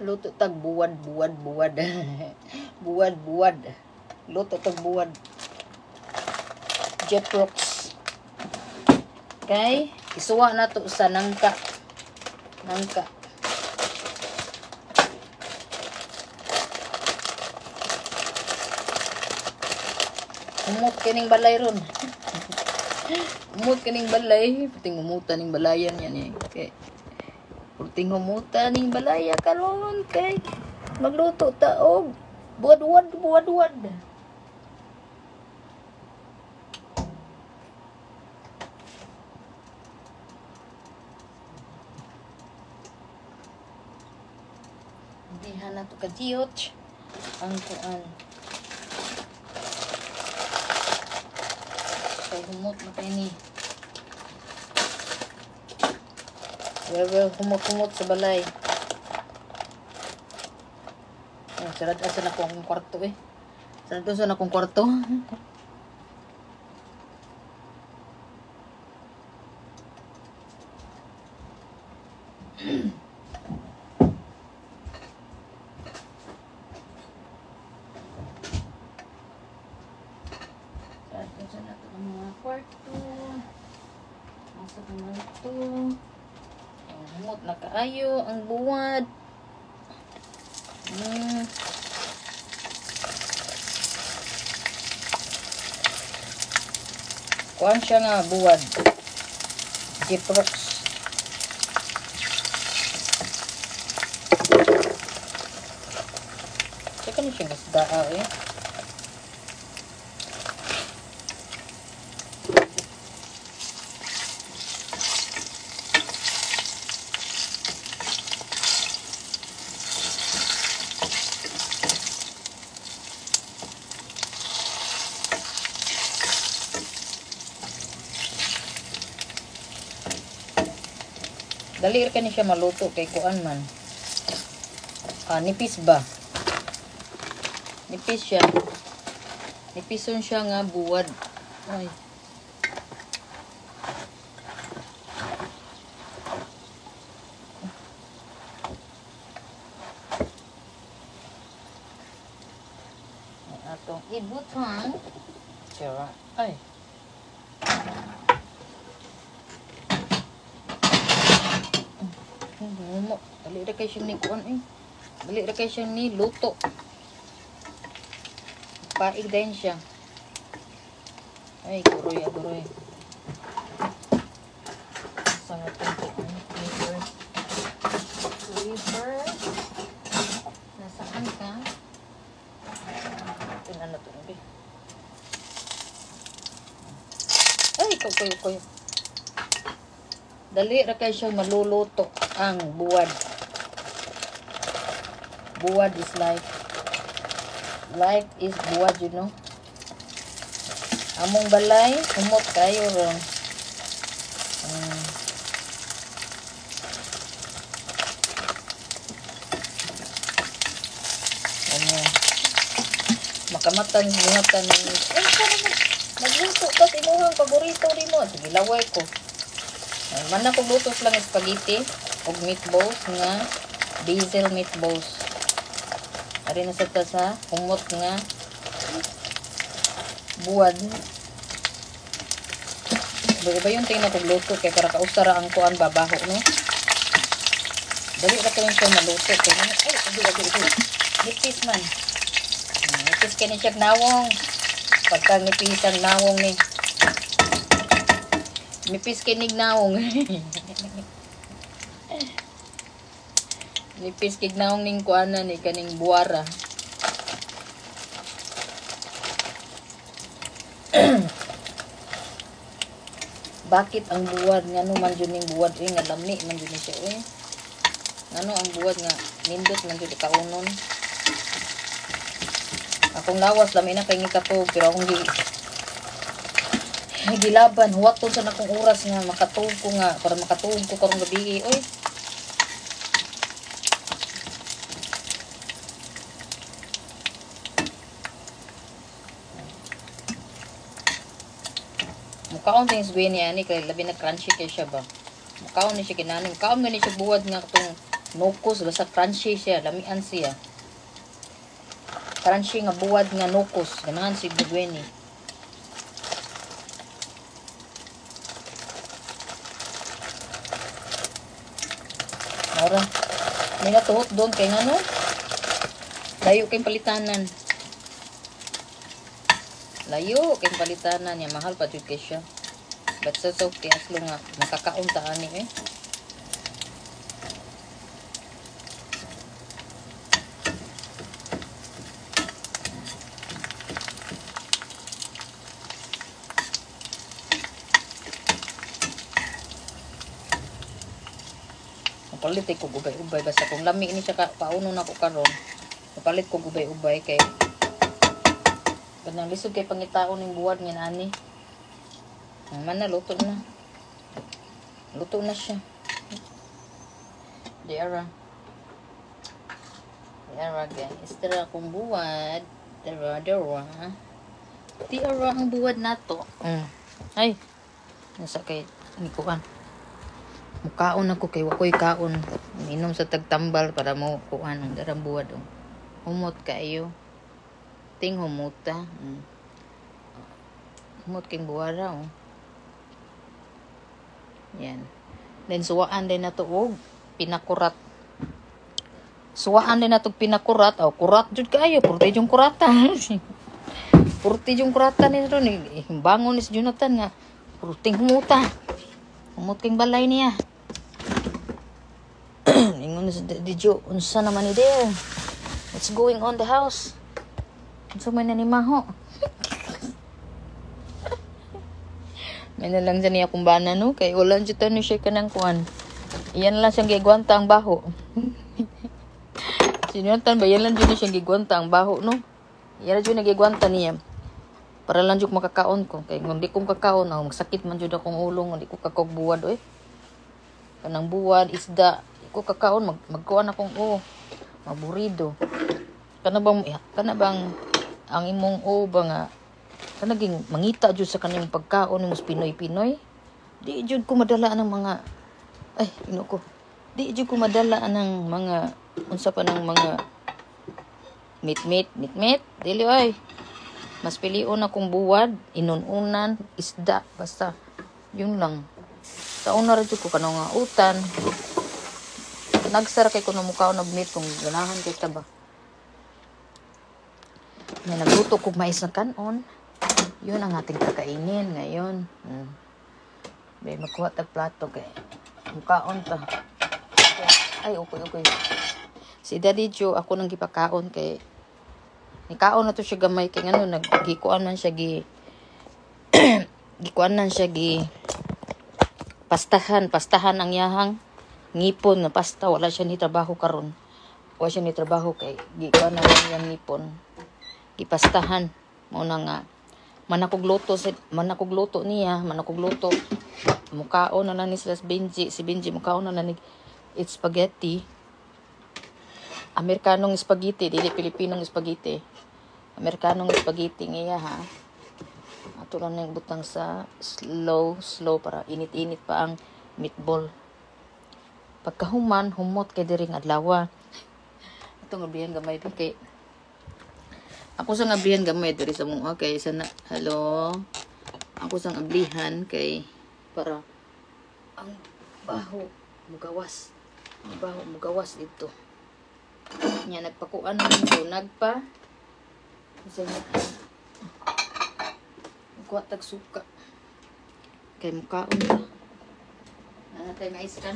Luto tag buwad. buwad. Luto tag buwad. Jeprox. Okay? Isuwa na to sa nangka. Umot kining balay ron. Umot kining balay. Puting umutan ning balayan yan eh. Okay. Puting umutan ning balaya karon kay magluto ta og buwad. Dihan na to kadiyot ang kuan. Kay humot na kay ni. Well, humot sa balay. Sarad asa na akong kwarto eh. Sarad asa na akong kwarto. Sarad asa na ito ang mga kwarto. Asa naman ito. Humot na kaayo ang buwad. Kuan siya nga buwad. Jeprox. Saka na siya gasdaa eh. Dali ka ni siya maluto kay kuan man. Nipis ba? Nipis siya. Nipison siya nga buwad. Ay. Atong ibutan. Sira. Ay. Dali ra kay siya ni kuan eh. Dali ra kay siya ni luto. Paig din siya. Ay, guroy. Sangat ito. Flavor. Nasaan ka? Tingnan na ito. Ay, koy. Dali ra kay siya maluluto ang buwad. Buwad is life. Life is buwad, you know. Among balay, humot kayo ron. Makamatan ni. Ay, magluto ka tinuhang paborito rin mo. Sige, laway ko. Man ako lutos lang spaghetti o meatballs nga basil meatballs. Ari na sa humot nga buwad. Iba yung tingnan kong luto kay para kausara ang kuan babaho no. Dali ra kay siya maluto kay ay adi. Nipis man. Nipis kay ni siya nawong. Pagka nipis ang nawong ni. Nipis kay nig nawong. Nipis kay nawong ning kuana ni kaning buwara. Bakit ang buwad ngano man jud ning buwad nga lami man jud siya ngano ang buwad nga nindot man jud kaunon. Akong lawas lami na kay ngikatog pero akong gilaban huwaton sa akong oras nga makatug ko nga para makatug ko karong gabi Mukaon din sa niya ni kay labi na crunchy kay siya ba. Mukaon ni siya kinani. Mukaon nga ni siya buwad nga itong Nukos, basta crunchy siya. Lamian siya. Crunchy nga buwad nga nukos. Ganahan si Bugweni. Mara. May natuhot doon kay nga no? Layo kayong palitanan. Layo kayong palitanan niya. Mahal pa dyan kay siya. But so okay. As long nga makakaon ta ani eh. Palit ko ubay-ubay basta kung lami ini siya pauno na ko karon. Palit ko ubay-ubay kay kanang lisod kay pangitaon ning buwad nga ani. Man na luto na. Luto na siya. Diara guys. Tara akong buwad. Dara. Diara ang buwad nato. Ay. Nasa kay nikuan. Mukaon ako kay wakoy kaon. Minom sa tagtambal para mo kuan ang darang buwad. Humot kayo. Ting humuta. Humot king buwara. Yan. Then suwaan din na to og pinakurat. Suwaan din na to pinakurat. Kurat jud kayo. Purti yung kurata. Purti yung kurata ni ron. Bangon ni si Jonathan nga. Purting humuta. Humot king balay niya. Ingon sa Dijo, unsa naman ni there? What's going on the house? Unsa man na ni Maho? May na lang dyan niya kung bana no? Kay wala dyan tayo siya kanang kuhan. Iyan lang siyang gigwanta ang baho. Sinutan ba? Iyan lang dyan siyang gigwanta ang baho no? Iyan lang dyan nagigwanta niya. Para lang dyan makakaon ko. Kaya kung di kong kakaon, magsakit man dyan akong ulong. Hindi ko kakagbuwad eh. Kanang buwad, isda. Ko kakaon magkuan akong maburido kana bang ang imong ba nga kanaging mangita jud sa kanang pagkaon nimos Pinoy di jud ko madala ng mga di jud ko madala ng mga unsa pa ng mga meat dili ay mas pilion akong buwad inununan isda basta yun lang taon na radyo ko kanang nga utan nagsara kay ko na mukha na meat kung ganahan kay ta ba. May nagluto kog mais na kanon. Yun ang ating kakainin ngayon. May magkuha tag plato kay mukhaon ta. Ay okay. Si Daddy Joe ako nang gipakaon kay nikaon na to siya gamay kay ngano nagikuan man siya gikuan nan siya pastahan ang yahang ngipon na pasta wala siya ni trabaho karon. Wala siya ni trabaho kay gikuan na lang yang ngipon. Gipastahan mo na nga manakog luto niya, mukaon na lang ni si Benji mukaon na lang ni it's spaghetti. Amerikanong spaghetti, dili Pilipinong spaghetti. Amerikanong spaghetti niya ha. Ato lang nang butang sa slow para init-init pa ang meatball. Pagkahuman, humot kay diring adlaw. Itong ablihan gamay kay ako sang ablihan gamay diri sa mga kay sana hello. Ako sang ablihan kay para ang baho mugawas. Baho mugawas dito. Nya nagpakuan nito nagpa isa niya kuha tag suka kay mukaon ta. Natay mais kan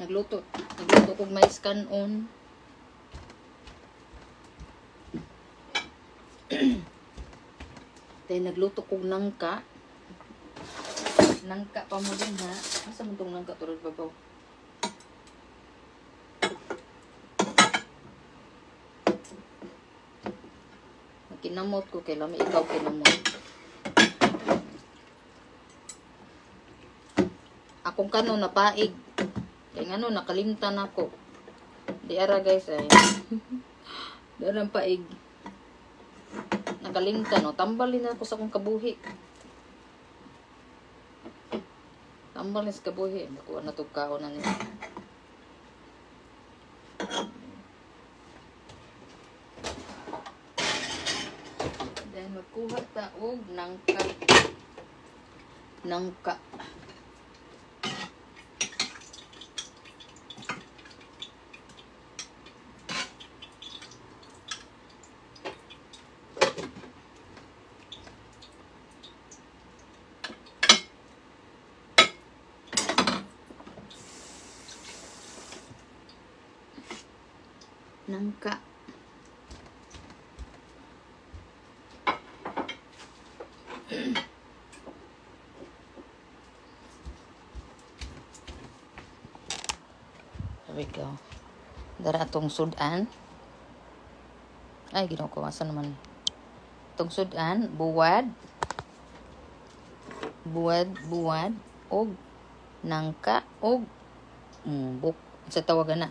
Nagluto kog mais kanon. Tay nagluto kog nangka. Nangka pa mo din ha. Asa man tong nangka turod babaw? Kinamot ko kay lami ikaw kinamot. Akong kanon napaig. Kaya nga nakalimtan ako. Di ara guys ay. Darang paig. Nakalimtan o. Tambalin ako sa akong kabuhi. Ambalis kabuhi. Nakuha na itong kahon na niya. Then, magkuha taog nangka. Nangka. Nangka. There we go. Dara atong sudan. Ay, ginawa ko. Asa naman? Itong sudan, buwad. Buwad. Og nangka. Og buk. Sa tawagan na.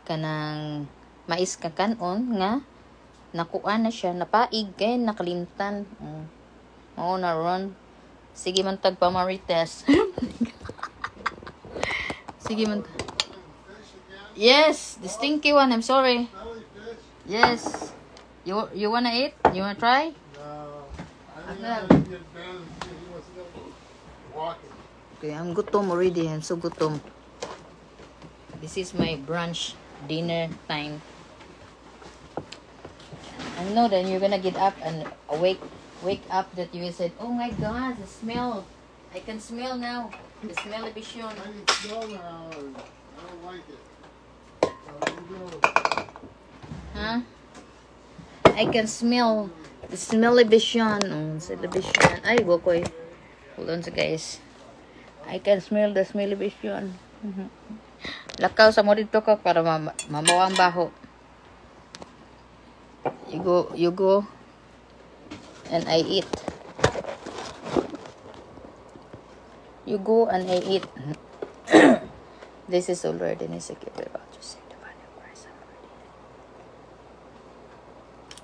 Kanang mais kakanon nga nakuha na siya, napaig kay nakalimtan. Oo na ron. Sige man tag pamarites. Sige man. Yes, the stinky one. I'm sorry. Yes. You wanna eat? You wanna try? No. Okay, I'm gutom already. I'm so gutom. This is my brunch dinner time. I know that you're gonna get up and wake up that you said, oh my god, the smell. I can smell now. The smell of vision. I can smell now. I don't like it. Huh? I can smell the smelly vision. Vision. Ay, gokoy. Hold on guys. I can smell the smelly vision. Lakaw sa mo dito ka para mamawang baho. You go and I eat. You go and I eat. This is already insecure about to say the body of Christ already.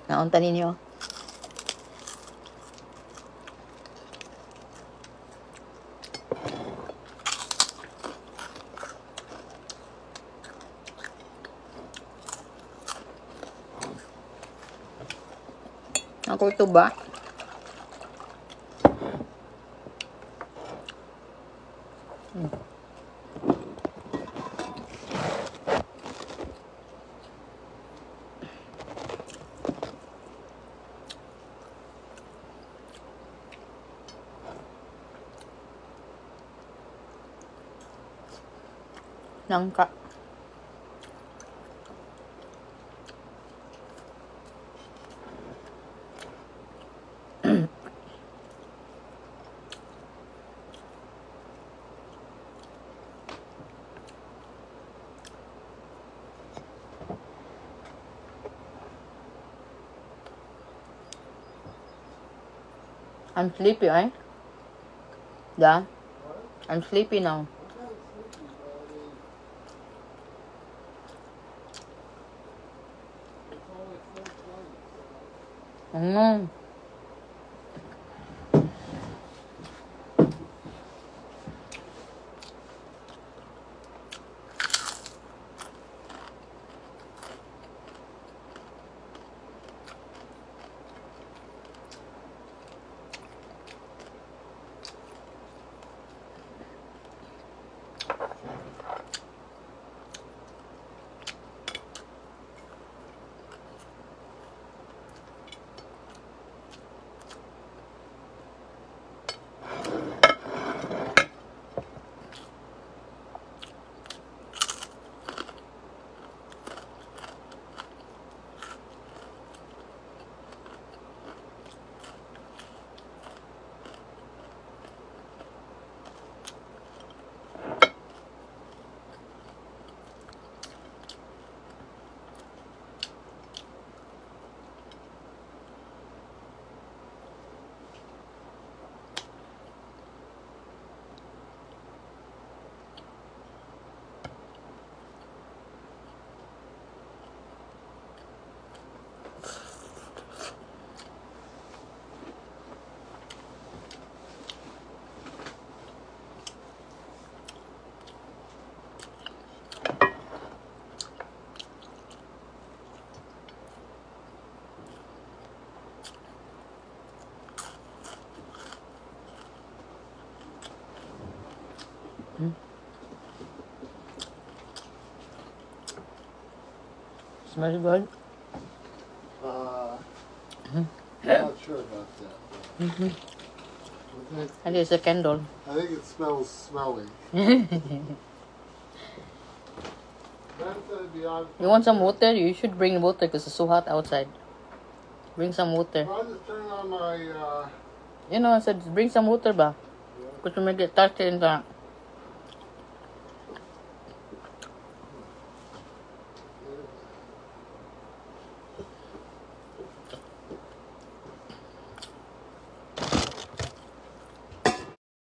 Naunta ninyo. Ako ito ba? Nangka. I'm sleepy, eh? Yeah? I'm sleepy now. Smells good. I'm not sure about that. And it's a candle. I think it smells smelly. You want some water? You should bring water because it's so hot outside. Bring some water. I just turned on my, You know, I said bring some water ba? Because you may get thirsty in the